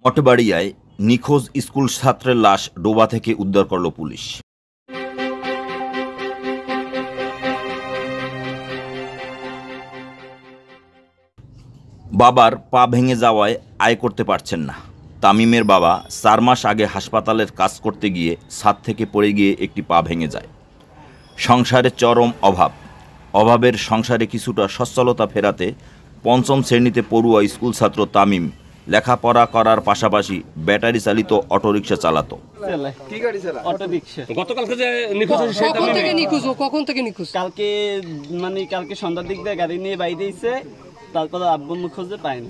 মঠবাড়িয়ায় নিখোঁজ স্কুল ছাত্রের লাশ ডোবা থেকে উদ্ধার করল পুলিশ। বাবার পা ভেঙে যাওয়ায় আয় করতে পারছেন না। তামিমের বাবা 4 মাস আগে হাসপাতালের কাজ করতে গিয়ে ছাদ থেকে পড়ে গিয়ে একটি পা ভেঙে যায়। সংসারে চরম অভাবের সংসারে কিছুটা সচ্ছলতা ফেরাতে 5ম শ্রেণীতে পড়ুয়া স্কুল ছাত্র তামিম লেখাপড়া করার পাশাপাশি ব্যাটারি চালিত অটোরিকশা চালাতো। কালকে সন্ধ্যার দিক দিয়ে গাড়ি নিয়ে বাইরে দিয়েছে, তারপরে আব্বু খোঁজে পায় না।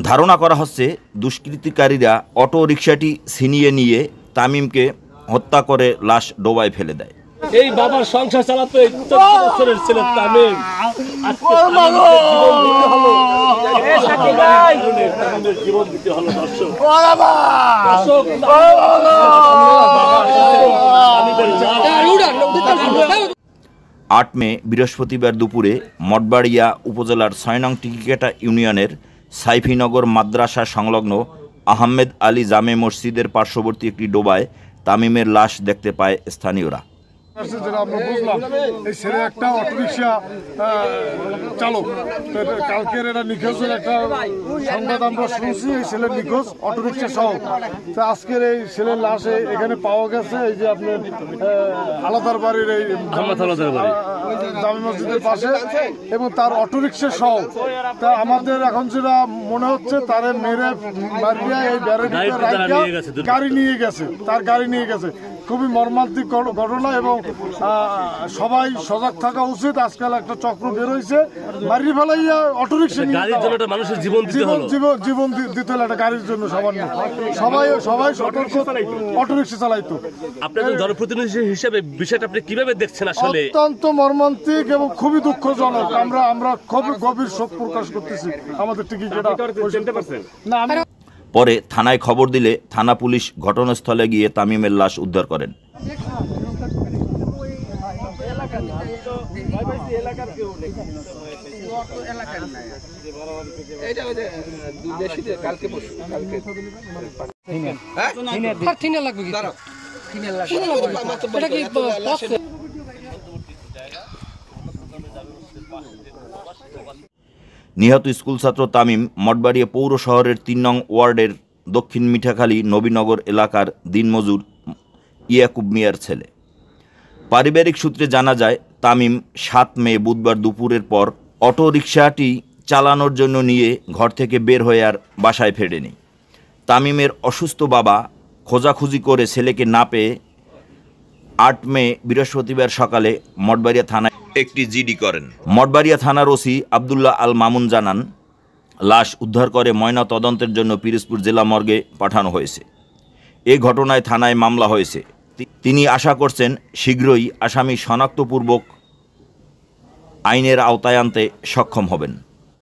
ধারণা করা হচ্ছে দুষ্কৃতিকারীরা অটো রিকশাটি ছিনিয়ে নিয়ে তামিমকে হত্যা করে লাশ ডোবায় ফেলে দেয়। এই বাবার সংসার চালাতে 14 বছরের ছেলে তামিম জীবন দিতে হলো। দর্শক 8 মে বৃহস্পতিবার দুপুরে মঠবাড়িয়া উপজেলার 6 নং টিকিকাটা ইউনিয়নের সাইফিনগর মাদ্রাসা সংলগ্ন আহমেদ আলী জামে মসজিদের পার্শ্ববর্তী একটি ডোবায় তামিমের লাশ দেখতে পায় স্থানীয়রা। যেটা আমরা বুঝলাম, এই ছেলে একটা অটোরিকশা চালক। কালকের এটা নিখোঁজের একটা সংবাদ আমরা শুনছি, এই ছেলের নিখোঁজ অটোরিকশা সহ। তো আজকের এই ছেলের লাশ এখানে পাওয়া গেছে, এই যে আপনার আলাদার বাড়ির এই জামে মসজিদের পাশে, এবং তার অটোরিকশা সহ। তা আমাদের এখন যেটা মনে হচ্ছে তারে মেরে মারিয়া এই গাড়ি নিয়ে গেছে, তার গাড়ি নিয়ে গেছে। খুবই মর্মান্তিক ঘটনা এবং সবাই সজাগ থাকা উচিত। আজকাল একটা চক্র বের হয়েছে, মারি ফেলাইয়া অটোরিকশা মানুষের জীবন দিতে হলো একটা গাড়ির জন্য। সবাই সতর্ক অটোরিকশা চালাইতো। আপনাদের জনপ্রতিনিধি হিসেবে বিষয়টা আপনি কিভাবে দেখছেন? আসলে অত্যন্ত মর্মান্তিক এবং খুবই দুঃখজনক। আমরা খুবই গভীর শোক প্রকাশ করতেছি। আমাদের টিকিট না পরে থানায় খবর দিলে থানা পুলিশ ঘটনাস্থলে গিয়ে তামিমের লাশ উদ্ধার করেন। নিহত স্কুল ছাত্র তামিম মঠবাড়িয়া পৌর শহরের 3 নং ওয়ার্ডের দক্ষিণ মিঠাখালী নবীনগর এলাকার দিনমজুর ইয়াকুব মিয়ার ছেলে। পারিবারিক সূত্রে জানা যায়, তামিম 7 মে বুধবার দুপুরের পর অটো রিকশাটি চালানোর জন্য নিয়ে ঘর থেকে বের হয়ে আর বাসায় ফেরেনি। তামিমের অসুস্থ বাবা খোঁজাখুঁজি করে ছেলেকে না পেয়ে 8 মে বৃহস্পতিবার সকালে মঠবাড়িয়া থানায় একটি জিডি করেন। মঠবাড়িয়া থানার ওসি আবদুল্লাহ আল মামুন জানান, লাশ উদ্ধার করে ময়না তদন্তের জন্য পিরোজপুর জেলা মর্গে পাঠানো হয়েছে। এ ঘটনায় থানায় মামলা হয়েছে। তিনি আশা করছেন শীঘ্রই আসামি শনাক্তপূর্বক আইনের আওতায় আনতে সক্ষম হবেন।